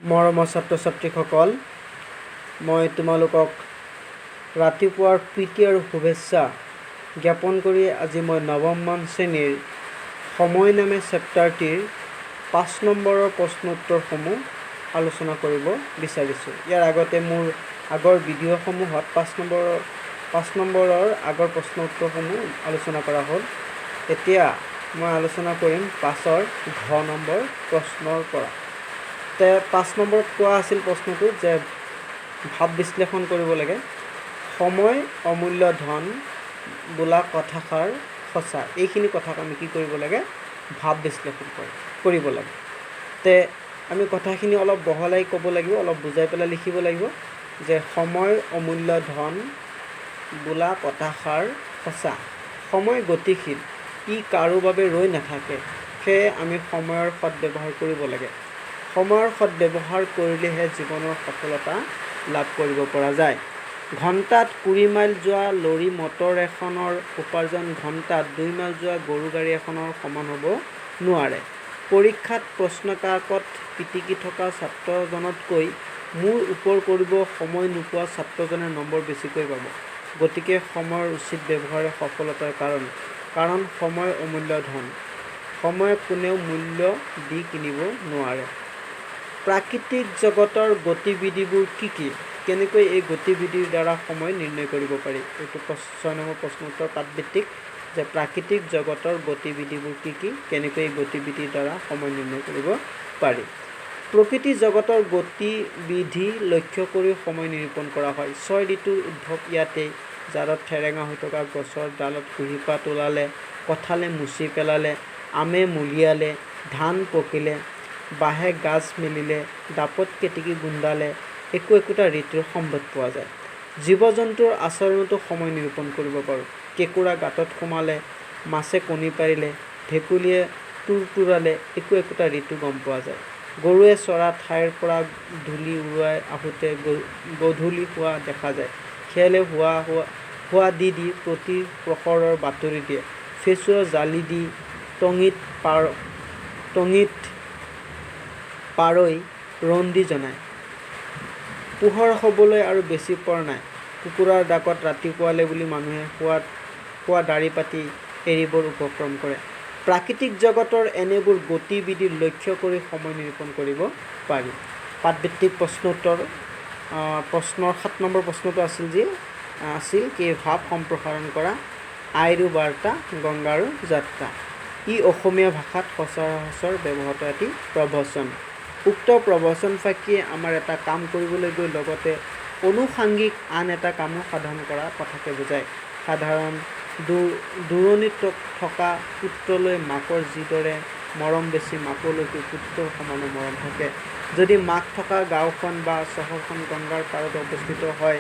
মৰমৰ ছাত্ৰ ছাত্ৰীসকল, মই তোমালোকক ৰাতিপুৱাৰ প্ৰীতি আৰু শুভেচ্ছা জ্ঞাপন কৰি আজি মই নৱমমান শ্ৰেণীৰ সময় নামে চেপ্টাৰটিৰ 5 নম্বৰৰ প্ৰশ্ন উত্তৰসমূহ আলোচনা কৰিব বিচাৰিছোঁ। ইয়াৰ আগতে মোৰ আগৰ ভিডিঅ'সমূহত 5 নম্বৰৰ আগৰ প্ৰশ্ন উত্তৰসমূহ আলোচনা কৰা হ'ল। এতিয়া মই আলোচনা কৰিম 5ৰ ঘ নম্বৰ প্ৰশ্নৰ পৰা। 5 নম্বৰত কোৱা আছিল প্ৰশ্নটো যে ভাৱ বিশ্লেষণ কৰিব লাগে। সময় অমূল্য ধন বোলা কথাষাৰ সঁচা। এইখিনি কথাক আমি কি কৰিব লাগে? ভাৱ বিশ্লেষণ কৰিব লাগে। আমি কথাখিনি অলপ বহলাই ক'ব লাগিব, অলপ বুজাই পেলাই লিখিব লাগিব যে সময় অমূল্য ধন বোলা কথাষাৰ সঁচা। সময় গতিশীল, ই কাৰো বাবে ৰৈ নাথাকে। সেয়ে আমি সময়ৰ সদ্ব্যৱহাৰ কৰিব লাগে। সময়ৰ সদ্ব্যৱহাৰ কৰিলেহে জীৱনৰ সফলতা লাভ কৰিব পৰা যায়। ঘণ্টাত 20 মাইল যোৱা লৰি মটৰ এখনৰ উপাৰ্জন ঘণ্টাত 2 মাইল যোৱা গৰু গাড়ী এখনৰ সমান হ'ব নোৱাৰে। পৰীক্ষাত প্ৰশ্নকাকত পিটিকি থকা ছাত্ৰজনতকৈ মূৰ ওপৰ কৰিব সময় নোপোৱা ছাত্ৰজনে নম্বৰ বেছিকৈ পাব। গতিকে সময়ৰ উচিত ব্যৱহাৰে সফলতাৰ কাৰণ সময় অমূল্য ধন। সময় কোনেও মূল্য দি কিনিব নোৱাৰে। প্ৰাকৃতিক জগতৰ গতিবিধিবোৰ কি কি? কেনেকৈ এই গতিবিধিৰ দ্বাৰা সময় নিৰ্ণয় কৰিব পাৰি? এইটো 6 নম্বৰ প্ৰশ্ন উত্তৰ পাঠভিত্তিক যে প্ৰাকৃতিক জগতৰ গতিবিধিবোৰ কি কি? কেনেকৈ এই গতিবিধিৰ দ্বাৰা সময় নিৰ্ণয় কৰিব পাৰি? প্ৰকৃতি জগতৰ গতিবিধি লক্ষ্য কৰি সময় নিৰূপণ কৰা হয়। 6 ঋতুৰ উদ্ভৱ ইয়াতেই। জাৰত ঠেৰেঙা হৈ থকা গছৰ ডালত কুঁহিপাত ওলালে, কঁঠালে মুচি পেলালে, আমে মলিয়ালে, ধান পকিলে, বাঁহে গাজ মেলিলে, ডাপত কেতেকী গোন্ধালে, একোটা ঋতুৰ সম্ভেদ পোৱা যায়। জীৱ জন্তুৰ আচৰণতো সময় নিৰূপণ কৰিব পাৰোঁ। কেঁকুৰা গাঁতত সোমালে, মাছে কণী পাৰিলে, ভেকুলীয়ে তুৰতুৰালে, একোটা ঋতু গম পোৱা যায়। গৰুৱে চৰা ঠাইৰ পৰা ধূলি উৰুৱাই আহোঁতে গধূলি হোৱা দেখা যায়। শিয়ালে হোৱা দি প্ৰতি প্ৰহৰৰ বাতৰি দিয়ে। ফেঁচুৱে জালি দি টঙিত পাৰৈ ৰন্দী জনায়। পোহৰ হ'বলৈ আৰু বেছি পৰ নাই। কুকুৰাৰ ডাকত ৰাতিপুৱালে বুলি মানুহে শোৱা দাঢ়ি পাতি এৰিবৰ উপক্ৰম কৰে। প্ৰাকৃতিক জগতৰ এনেবোৰ গতিবিধি লক্ষ্য কৰি সময় নিৰূপণ কৰিব পাৰি। পাঠভিত্তিক প্ৰশ্ন উত্তৰ প্ৰশ্নৰ 7 নম্বৰ প্ৰশ্নটো আছিল কি? ভাৱ সম্প্ৰসাৰণ কৰা। আইৰু বাৰ্তা, গংগাৰু যাত্ৰা। ই অসমীয়া ভাষাত সচৰাচৰ ব্যৱহৃত এটি প্ৰবচন। উক্ত প্ৰবচনফাঁকিয়ে আমাৰ এটা কাম কৰিবলৈ গৈ লগতে অনুষাংগিক আন এটা কামো সাধন কৰা কথাকে বুজায়। সাধাৰণ দূৰণিত থকা পুত্ৰলৈ মাকৰ যিদৰে মৰম বেছি মাকলৈকো পুত্ৰৰ সমানে মৰম থাকে। যদি মাক থকা গাঁওখন বা চহৰখন গংগাৰ পাৰত অৱস্থিত হয়,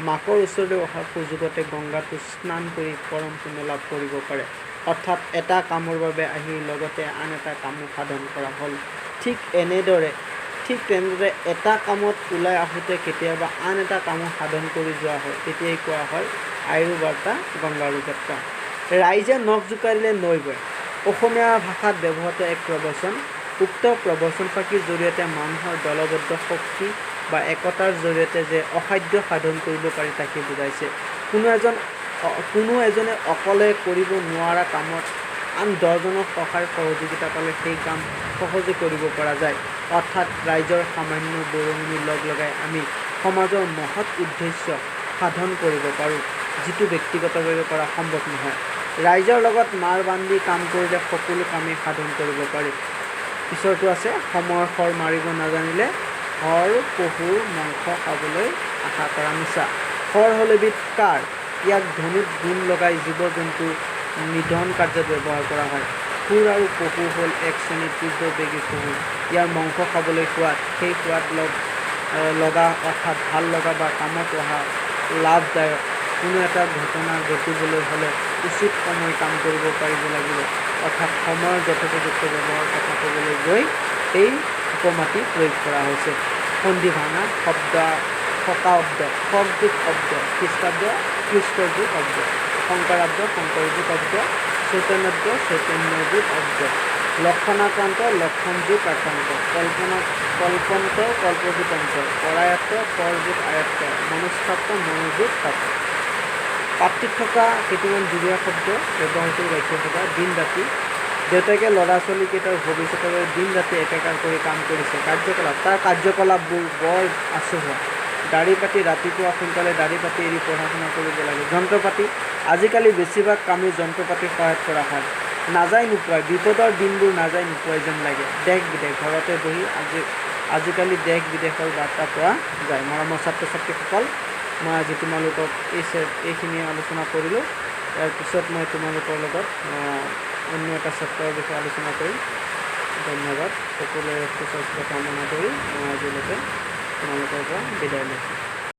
মাকৰ ওচৰলৈ অহাৰ সুযোগতে গংগাটো স্নান কৰি পৰম পুণ্য লাভ কৰিব পাৰে। অৰ্থাৎ এটা কামৰ বাবে আহি লগতে আন এটা কামো সাধন কৰা হ'ল। ঠিক তেনেদৰে এটা কামত ওলাই আহোঁতে কেতিয়াবা আন এটা কামো সাধন কৰি যোৱা হয়। তেতিয়াই কোৱা হয় আইৰু বাৰ্তা, গংগাৰু যাত্ৰা। ৰাইজে নখ জোকাৰিলে নৈ বয়। অসমীয়া ভাষাত ব্যৱহৃত এক প্ৰবচন। উক্ত প্ৰবচনফাঁকিৰ জৰিয়তে মানুহৰ দলবদ্ধ শক্তি বা একতাৰ জৰিয়তে যে অসাধ্য সাধন কৰিব পাৰি তাকে বুজাইছে। কোনো এজনে অকলে কৰিব নোৱাৰা কামত আন 10জনৰ সহায় সহযোগিতা পালে সেই কাম সহজে কৰিব পৰা যায়। অৰ্থাৎ ৰাইজৰ সামান্য বৰঙণি লগাই আমি সমাজৰ মহৎ উদ্দেশ্য সাধন কৰিব পাৰোঁ, যিটো ব্যক্তিগতভাৱে কৰা সম্ভৱ নহয়। ৰাইজৰ লগত মাৰ বান্ধি কাম কৰিলে সকলো কামেই সাধন কৰিব পাৰি। পিছৰটো আছে সময়ৰ শৰ মাৰিব নাজানিলে শৰ পহুৰ মাংস খাবলৈ আশা কৰা মিছা। শৰ হ'ল এবিধ কাঁড়। ইয়াক ধনুত গুণ লগাই জীৱ জন্তু নিধন কাৰ্যত ব্যৱহাৰ কৰা হয়। শুৰ আৰু পহু হ'ল এক শ্ৰেণীৰ তীব্ৰবেগী পহু। ইয়াৰ মাংস খাবলৈ সোৱাদ। সেই সোৱাদ লগা অৰ্থাৎ ভাল লগা বা কামত অহা লাভদায়ক কোনো এটা ঘটনা ঘটিবলৈ হ'লে উচিত সময় কাম কৰিব পাৰিব লাগিব। অৰ্থাৎ সময়ৰ যথোপযুক্ত ব্যৱহাৰৰ কথা ক'বলৈ গৈ এই উপমাটি প্ৰয়োগ কৰা হৈছে। সন্ধি ভাঙা শব্দ, শকাব্দ, শকযুগ শব্দ, খ্ৰীষ্টাব্দ, খ্ৰীষ্টযুগ শব্দ, শংকৰাব্দ, শংকৰযুগ শব্দ, চৈতন্যযুগ শব্দ, লক্ষণাক্ৰান্ত লক্ষণযোগ আক্ৰান্ত কল্পন্ত কল্পযোগান্ত পৰায়ত্ত পৰযোগ আয়ত্ত মনস্তাত্ব মনোযোগ তাত্ব। পাত্ৰীত থকা কেইটামান জুৰীয়া শব্দ ব্যৱহাৰ কৰি বাক্য থকা দিন ৰাতি। দেউতাকে ল'ৰা ছোৱালীকেইটাৰ ভৱিষ্যতৰ বাবে দিন ৰাতি একেকাৰ কৰি কাম কৰিছে। কাৰ্যকলাপ, তাৰ কাৰ্যকলাপবোৰ বৰ আচহুৱা। দাড়ি পাতি ৰাতিপুৱা সোনকালে দাড়ি পাতি এৰি পঢ়া শুনা কৰিব লাগে। যন্ত্ৰপাতি, আজিকালি বেছিভাগ কামেই যন্ত্ৰপাতিৰ সহায়ত কৰা হয়। নাযায় নোপোৱাই, বিপদৰ দিনবোৰ নাযায় নোপোৱাই যেন লাগে। দেশ বিদেশ, ঘৰতে বহি আজিকালি দেশ বিদেশৰ বাৰ্তা পোৱা যায়। মৰমৰ ছাত্ৰ ছাত্ৰীসকল, মই আজি তোমালোকক এইখিনি আলোচনা কৰিলোঁ। ইয়াৰ পিছত মই তোমালোকৰ লগত অন্য এটা চেপ্টাৰৰ বিষয়ে আলোচনা কৰিম। ধন্যবাদ। সকলোৰে সুস্বাস্থ্য কামনা কৰি মই আজিলৈকে তোমালোকৰ পৰা বিদায় লৈছোঁ।